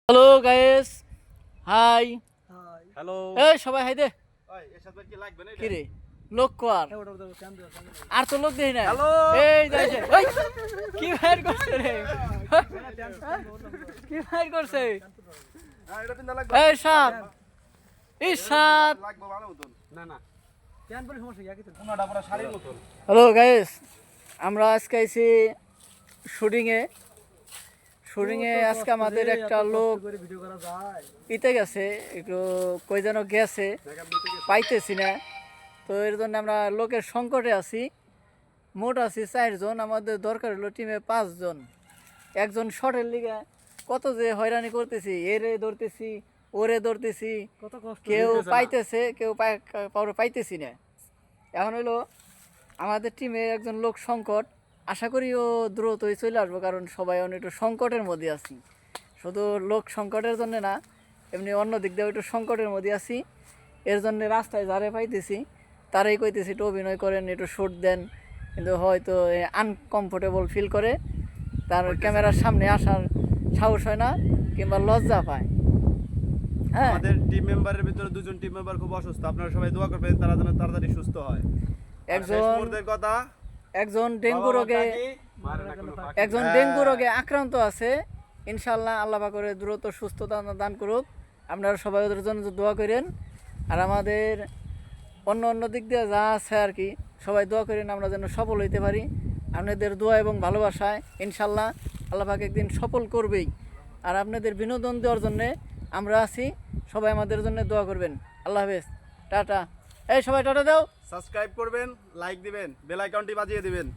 Hello guys, high. Hello এই সবাই high দে। ওই এরশাদ কি লাগবে না কি রে লোক কোয়ার আর তো লোক দেখি না। হ্যালো এই যাইছে ওই কি ফায়ার করছে রে, কি ফায়ার করছে? হ্যাঁ এটা পিন্দা লাগবে এই সাত এই সাত। লাগবে ভালো মতন না না কেন বলে সমস্যা কি আছে কোনটা পুরো শাড়ির মতন। হ্যালো গাইস, আমরা আজকে আইছি শুটিংয়ে আজকে আমাদের একটা লোক ইতে গেছে, একটু কই যেন গেছে, পাইতেছি না। তো এর জন্য আমরা লোকের সংকটে আছি। মোট আছি 4 জন, আমাদের দরকার হলো টিমে 5 জন। একজন শটের লিগে কত যে হয়রানি করতেছি, এরে ধরতেছি ওরে ধরতেছি, কেউ পাইতেছে কেউ কাউরে পাইতেছি না। এখন হইলো আমাদের টিমের একজন লোক সংকট, আশা করি ও দ্রুতই চলে আসবো, কারণ সবাই অনেক একটু সংকটের মধ্যে আছি। শুধু লোক সংকটের জন্য না, এমনি অন্য দিক দিয়ে একটু সংকটের মধ্যে আছি। এর জন্য রাস্তায় যারে পাইতেছি তারাই কইতেছি একটু অভিনয় করেন, একটু শ্যুট দেন, কিন্তু হয়তো আনকমফোর্টেবল ফিল করে, তার ক্যামেরার সামনে আসার সাহস হয় না কিংবা লজ্জা পায়। হ্যাঁ, আমাদের টিম মেম্বারের ভিতরে দুজন টিম মেম্বার খুব অসুস্থ, আপনারা সবাই দোয়া করবেন তারা যেন তাড়াতাড়ি সুস্থ হয়। একজন ডেঙ্গু রোগে আক্রান্ত আছে। ইনশাল্লাহ আল্লাহ পাক করে দ্রুত সুস্থতা দান করুক। আপনারা সবাই ওদের জন্য দোয়া করেন। আর আমাদের অন্য দিক দিয়ে যা আছে আর কি, সবাই দোয়া করেন আমরা যেন সফল হইতে পারি। আপনাদের দোয়া এবং ভালোবাসায় ইনশাল্লাহ আল্লাহ পাক একদিন সফল করবেই। আর আপনাদের বিনোদন দেওয়ার জন্যে আমরা আছি, সবাই আমাদের জন্য দোয়া করবেন। আল্লাহ হাফেজ, টাটা। এই সবাই টাটা দাও। সাবস্ক্রাইব করবেন, লাইক দিবেন, বেল আইকনটি বাজিয়ে দিবেন।